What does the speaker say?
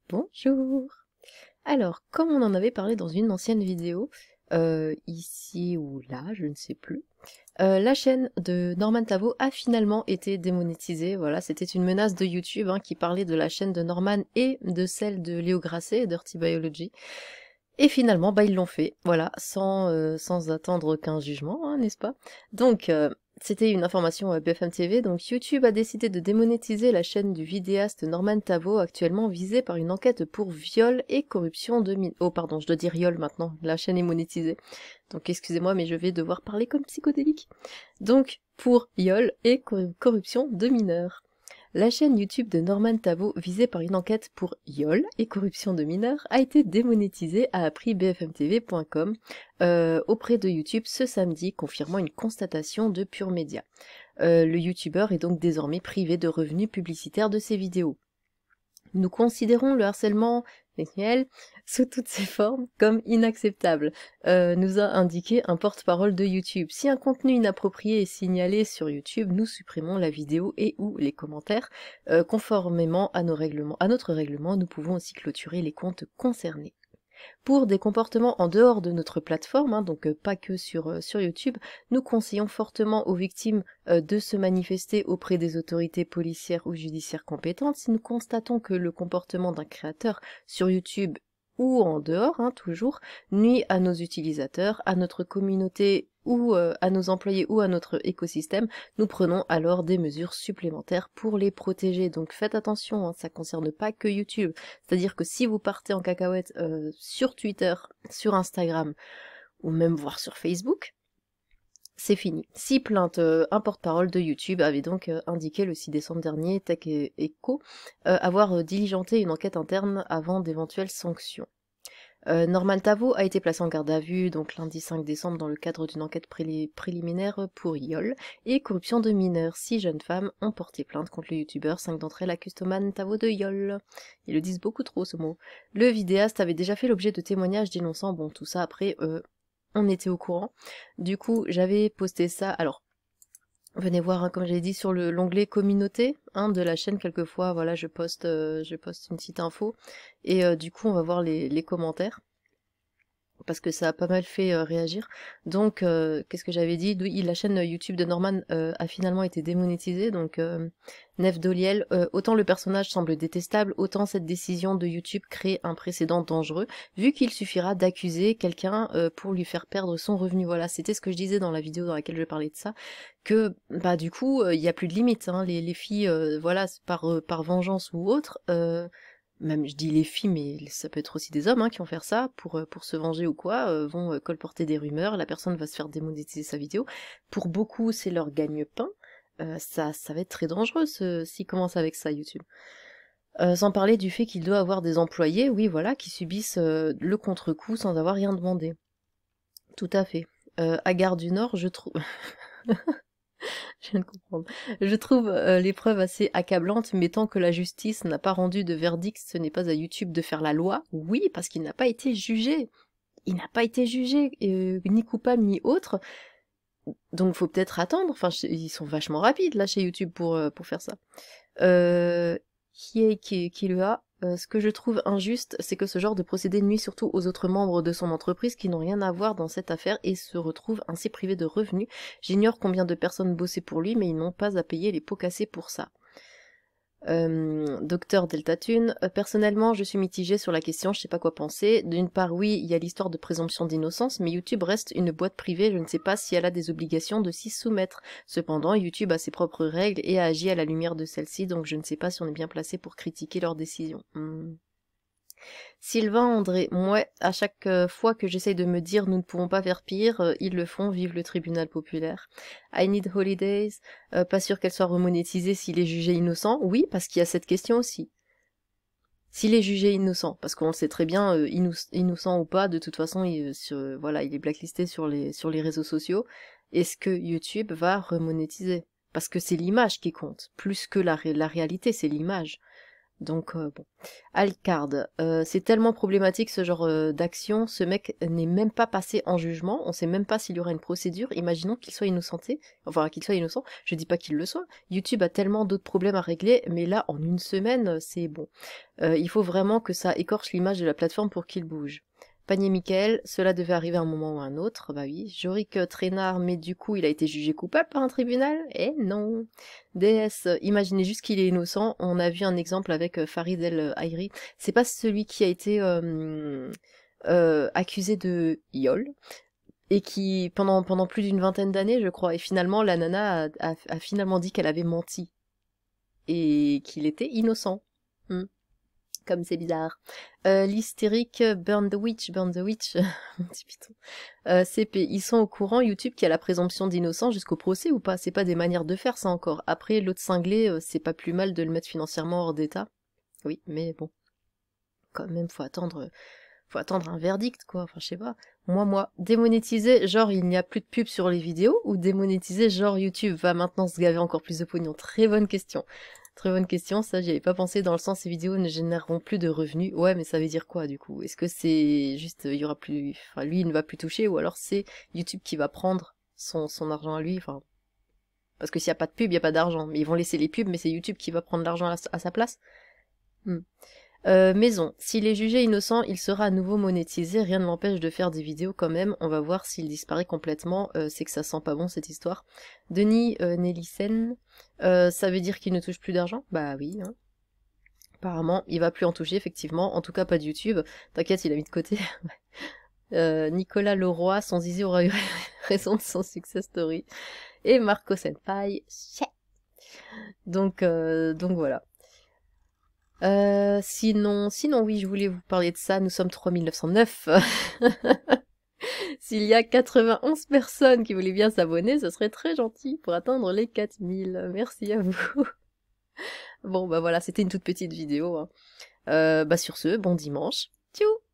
Bonjour. Alors, comme on en avait parlé dans une ancienne vidéo, ici ou là, je ne sais plus, la chaîne de Norman Tavo a finalement été démonétisée. Voilà, c'était une menace de YouTube qui parlait de la chaîne de Norman et de celle de Léo Grasset, Dirty Biology. Et finalement, ils l'ont fait, voilà, sans attendre aucun jugement, n'est-ce pas? Donc, c'était une information BFM TV, donc YouTube a décidé de démonétiser la chaîne du vidéaste Norman Tavo, actuellement visée par une enquête pour viol et corruption de mineurs. Oh pardon, je dois dire viol maintenant, la chaîne est monétisée. Donc excusez-moi, mais je vais devoir parler comme psychodélique. Donc, pour viol et corruption de mineurs. La chaîne YouTube de Norman Tavo, visée par une enquête pour viol et corruption de mineurs, a été démonétisée, a appris bfmtv.com auprès de YouTube ce samedi, confirmant une constatation de Pure Média. Le YouTuber est donc désormais privé de revenus publicitaires de ses vidéos. Nous considérons le harcèlement sexuel sous toutes ses formes comme inacceptable, nous a indiqué un porte-parole de YouTube. Si un contenu inapproprié est signalé sur YouTube, nous supprimons la vidéo et ou les commentaires. Conformément à notre règlement, nous pouvons aussi clôturer les comptes concernés. Pour des comportements en dehors de notre plateforme, donc pas que sur YouTube, nous conseillons fortement aux victimes de se manifester auprès des autorités policières ou judiciaires compétentes si nous constatons que le comportement d'un créateur sur YouTube ou en dehors, toujours, nuit à nos utilisateurs, à notre communauté ou à nos employés ou à notre écosystème. Nous prenons alors des mesures supplémentaires pour les protéger. Donc faites attention, ça concerne pas que YouTube. C'est-à-dire que si vous partez en cacahuète sur Twitter, sur Instagram, ou même voir sur Facebook, c'est fini. 6 plaintes. Un porte-parole de YouTube avait donc indiqué le 6 décembre dernier, Tech Echo, avoir diligenté une enquête interne avant d'éventuelles sanctions. Norman Tavo a été placé en garde à vue donc lundi 5 décembre dans le cadre d'une enquête préliminaire pour viol et corruption de mineurs. 6 jeunes femmes ont porté plainte contre le youtubeur, 5 d'entre elles accusent Norman Tavo de viol. Ils le disent beaucoup trop ce mot. Le vidéaste avait déjà fait l'objet de témoignages d'innocents, bon tout ça après on était au courant. Du coup j'avais posté ça, alors venez voir, comme j'avais dit, sur l'onglet communauté de la chaîne, quelquefois, voilà, je poste une petite info, et du coup, on va voir les commentaires, parce que ça a pas mal fait réagir. Donc, qu'est-ce que j'avais dit? Oui, la chaîne YouTube de Norman a finalement été démonétisée, donc Nef Doliel, autant le personnage semble détestable, autant cette décision de YouTube crée un précédent dangereux, vu qu'il suffira d'accuser quelqu'un pour lui faire perdre son revenu. Voilà, c'était ce que je disais dans la vidéo dans laquelle je parlais de ça, que du coup, il y a plus de limite, les filles, voilà, par vengeance ou autre, même je dis les filles, mais ça peut être aussi des hommes qui vont faire ça pour se venger ou quoi, vont colporter des rumeurs, la personne va se faire démonétiser sa vidéo. Pour beaucoup, c'est leur gagne-pain. Ça va être très dangereux s'ils commencent avec ça, YouTube. Sans parler du fait qu'il doit avoir des employés, oui, voilà, qui subissent le contre-coup sans avoir rien demandé. Tout à fait. À Gare du Nord, je trouve... Je viens de comprendre. Je trouve les preuves assez accablantes, mais tant que la justice n'a pas rendu de verdict, ce n'est pas à YouTube de faire la loi. Oui, parce qu'il n'a pas été jugé. Il n'a pas été jugé, ni coupable ni autre. Donc faut peut-être attendre. Enfin, ils sont vachement rapides là chez YouTube pour faire ça. Kilua, ce que je trouve injuste, c'est que ce genre de procédé nuit surtout aux autres membres de son entreprise qui n'ont rien à voir dans cette affaire et se retrouvent ainsi privés de revenus. J'ignore combien de personnes bossaient pour lui, mais ils n'ont pas à payer les pots cassés pour ça. Docteur Deltatune, personnellement je suis mitigée sur la question, je sais pas quoi penser. D'une part oui, il y a l'histoire de présomption d'innocence, mais YouTube reste une boîte privée, je ne sais pas si elle a des obligations de s'y soumettre. Cependant, YouTube a ses propres règles et a agi à la lumière de celles-ci, donc je ne sais pas si on est bien placé pour critiquer leurs décisions. Sylvain André, ouais, à chaque fois que j'essaye de me dire nous ne pouvons pas faire pire, ils le font, vive le tribunal populaire. I need holidays, pas sûr qu'elle soit remonétisée s'il est jugé innocent, oui, parce qu'il y a cette question aussi. S'il est jugé innocent, parce qu'on le sait très bien, innocent ou pas, de toute façon, voilà, il est blacklisté sur les réseaux sociaux, est-ce que YouTube va remonétiser? Parce que c'est l'image qui compte, plus que la réalité, c'est l'image. Donc bon. Alicard, c'est tellement problématique ce genre d'action, ce mec n'est même pas passé en jugement, on sait même pas s'il y aura une procédure, imaginons qu'il soit innocenté, enfin qu'il soit innocent, je dis pas qu'il le soit, YouTube a tellement d'autres problèmes à régler, mais là en une semaine c'est bon. Il faut vraiment que ça écorche l'image de la plateforme pour qu'il bouge. Panier Michael, cela devait arriver à un moment ou à un autre, bah oui. Jorik Trainard, mais du coup il a été jugé coupable par un tribunal? Eh non. DS, imaginez juste qu'il est innocent, on a vu un exemple avec Farid El Hayri, c'est pas celui qui a été accusé de viol, et qui, pendant plus d'une vingtaine d'années je crois, et finalement la nana a finalement dit qu'elle avait menti, et qu'il était innocent. Comme c'est bizarre. L'hystérique Burn the Witch, mon petit piton. CP, ils sont au courant, YouTube, qui a la présomption d'innocence jusqu'au procès ou pas? C'est pas des manières de faire ça encore. Après, l'autre cinglé, c'est pas plus mal de le mettre financièrement hors d'état. Oui, mais bon. Quand même, faut attendre un verdict, quoi. Enfin, je sais pas. Moi, démonétiser, genre il n'y a plus de pub sur les vidéos, ou démonétiser, genre YouTube va maintenant se gaver encore plus de pognon? Très bonne question. Très bonne question, ça j'y avais pas pensé, dans le sens ces vidéos ne généreront plus de revenus. Ouais, mais ça veut dire quoi du coup? Est-ce que c'est juste, il y aura plus, enfin lui il ne va plus toucher, ou alors c'est YouTube qui va prendre son argent à lui, enfin... Parce que s'il n'y a pas de pub, il n'y a pas d'argent. Mais ils vont laisser les pubs, mais c'est YouTube qui va prendre l'argent à sa place. Maison, s'il est jugé innocent, il sera à nouveau monétisé, rien ne l'empêche de faire des vidéos quand même, on va voir s'il disparaît complètement, c'est que ça sent pas bon cette histoire. Denis Nelissen, ça veut dire qu'il ne touche plus d'argent? Bah oui, hein. Apparemment, il va plus en toucher, effectivement, en tout cas pas de YouTube, t'inquiète, il a mis de côté. Nicolas Leroy, son zizi aura eu raison de son success story. Et Marco Senpai, donc voilà. Sinon, oui, je voulais vous parler de ça, nous sommes 3909. S'il y a 91 personnes qui voulaient bien s'abonner, ce serait très gentil pour atteindre les 4000. Merci à vous. Bon, bah voilà, c'était une toute petite vidéo, hein. Bah sur ce, bon dimanche. Tchou!